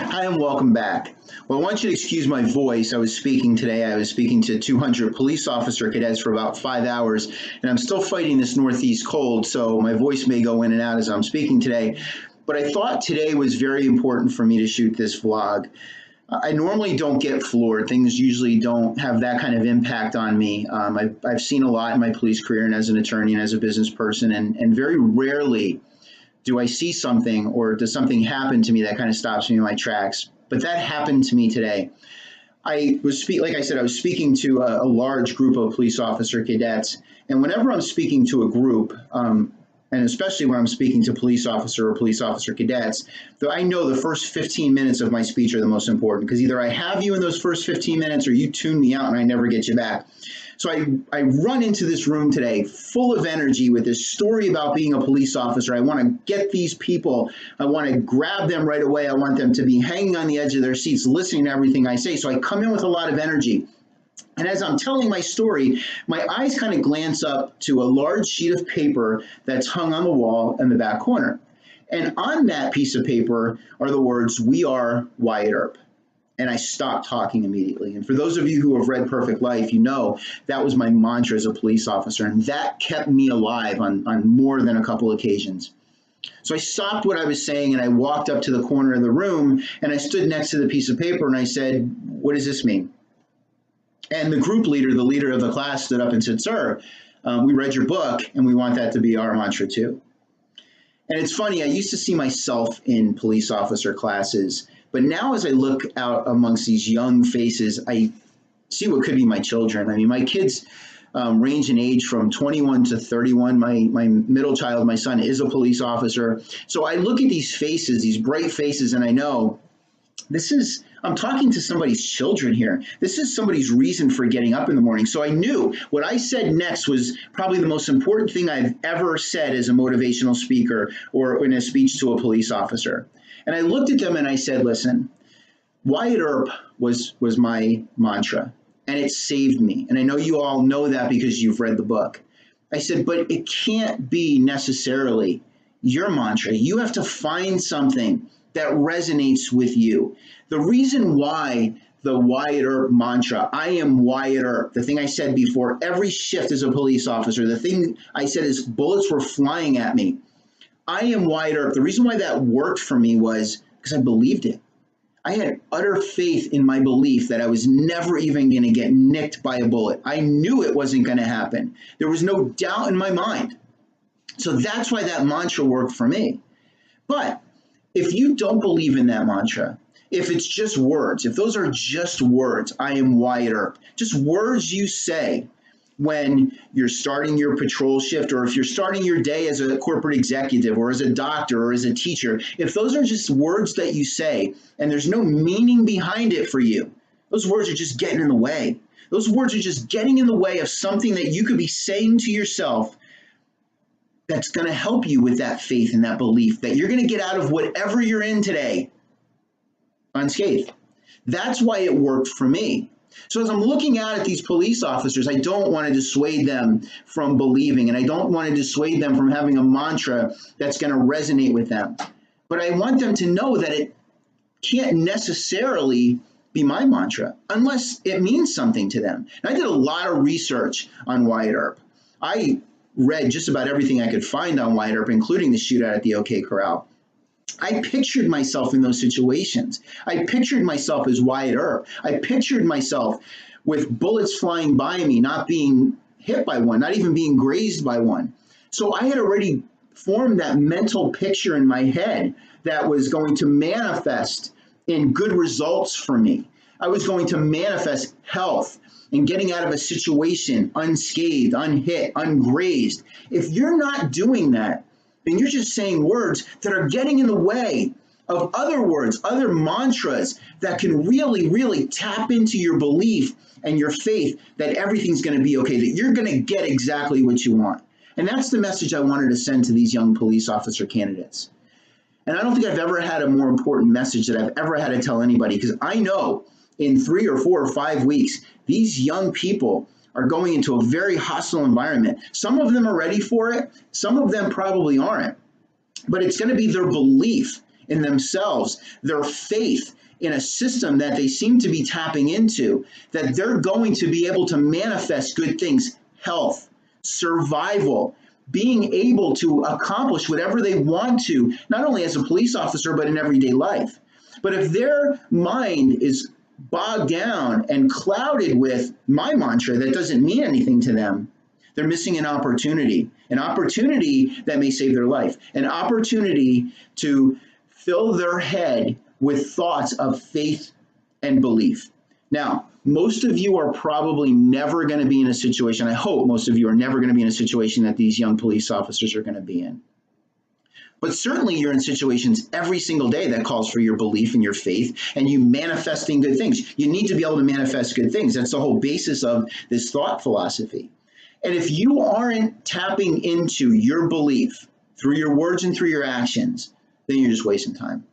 Hi, and welcome back. Well, I want you to excuse my voice. I was speaking today. I was speaking to 200 police officer cadets for about 5 hours, and I'm still fighting this northeast cold, so my voice may go in and out as I'm speaking today. But I thought today was very important for me to shoot this vlog. I normally don't get floored. Things usually don't have that kind of impact on me. I've seen a lot in my police career and as an attorney and as a business person, and very rarely do I see something or does something happen to me that kind of stops me in my tracks. But that happened to me today. Like I said, I was speaking to a large group of police officer cadets. And whenever I'm speaking to a group, and especially when I'm speaking to police officer or police officer cadets, though I know the first 15 minutes of my speech are the most important, because either I have you in those first 15 minutes or you tune me out and I never get you back. So I run into this room today full of energy with this story about being a police officer. I want to get these people. I want to grab them right away. I want them to be hanging on the edge of their seats, listening to everything I say. So I come in with a lot of energy. And as I'm telling my story, my eyes kind of glance up to a large sheet of paper that's hung on the wall in the back corner. And on that piece of paper are the words, "We are Wyatt Earp." And I stopped talking immediately. And for those of you who have read Perfect Life, you know that was my mantra as a police officer. And that kept me alive on more than a couple occasions. So I stopped what I was saying and I walked up to the corner of the room and I stood next to the piece of paper and I said, "What does this mean?" And the group leader, the leader of the class, stood up and said, "Sir, we read your book and we want that to be our mantra too." And it's funny, I used to see myself in police officer classes, but now as I look out amongst these young faces, I see what could be my children. I mean, my kids range in age from 21 to 31. My middle child, my son, is a police officer. So I look at these faces, these bright faces, and I know I'm talking to somebody's children here. This is somebody's reason for getting up in the morning. So I knew what I said next was probably the most important thing I've ever said as a motivational speaker or in a speech to a police officer. And I looked at them and I said, "Listen, Wyatt Earp was my mantra and it saved me. And I know you all know that because you've read the book." I said, "But it can't be necessarily your mantra. You have to find something that resonates with you." The reason why the Wyatt Earp mantra, "I am Wyatt Earp," the thing I said before every shift as a police officer, the thing I said is bullets were flying at me. "I am Wyatt Earp." The reason why that worked for me was because I believed it. I had utter faith in my belief that I was never even going to get nicked by a bullet. I knew it wasn't going to happen. There was no doubt in my mind. So that's why that mantra worked for me. But if you don't believe in that mantra, if it's just words, if those are just words, "I am Wyatt Earp," just words you say when you're starting your patrol shift, or if you're starting your day as a corporate executive or as a doctor or as a teacher, if those are just words that you say and there's no meaning behind it for you, those words are just getting in the way. Those words are just getting in the way of something that you could be saying to yourself that's going to help you with that faith and that belief that you're going to get out of whatever you're in today unscathed. That's why it worked for me. So as I'm looking out at these police officers, I don't want to dissuade them from believing, and I don't want to dissuade them from having a mantra that's going to resonate with them. But I want them to know that it can't necessarily be my mantra unless it means something to them. And I did a lot of research on Wyatt Earp. I read just about everything I could find on Wyatt Earp, including the shootout at the OK Corral. I pictured myself in those situations. I pictured myself as Wyatt Earp. I pictured myself with bullets flying by me, not being hit by one, not even being grazed by one. So I had already formed that mental picture in my head that was going to manifest in good results for me. I was going to manifest health and getting out of a situation unscathed, unhit, ungrazed. If you're not doing that, then you're just saying words that are getting in the way of other words, other mantras that can really, really tap into your belief and your faith that everything's going to be okay, that you're going to get exactly what you want. And that's the message I wanted to send to these young police officer candidates. And I don't think I've ever had a more important message that I've ever had to tell anybody, because I know in 3 or 4 or 5 weeks, these young people are going into a very hostile environment. Some of them are ready for it. Some of them probably aren't. But it's going to be their belief in themselves, their faith in a system that they seem to be tapping into, that they're going to be able to manifest good things, health, survival, being able to accomplish whatever they want to, not only as a police officer, but in everyday life. But if their mind is bogged down and clouded with my mantra that doesn't mean anything to them, they're missing an opportunity that may save their life, an opportunity to fill their head with thoughts of faith and belief. Now, most of you are probably never going to be in a situation, I hope most of you are never going to be in a situation that these young police officers are going to be in. But certainly you're in situations every single day that calls for your belief and your faith and you manifesting good things. You need to be able to manifest good things. That's the whole basis of this thought philosophy. And if you aren't tapping into your belief through your words and through your actions, then you're just wasting time.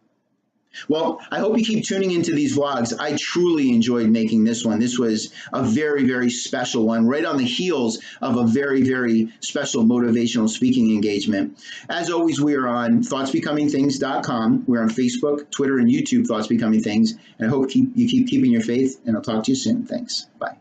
Well, I hope you keep tuning into these vlogs. I truly enjoyed making this one. This was a very, very special one, right on the heels of a very, very special motivational speaking engagement. As always, we are on thoughtsbecomingthings.com. We're on Facebook, Twitter, and YouTube, Thoughts Becoming Things. And I hope you keep keeping your faith, and I'll talk to you soon. Thanks. Bye.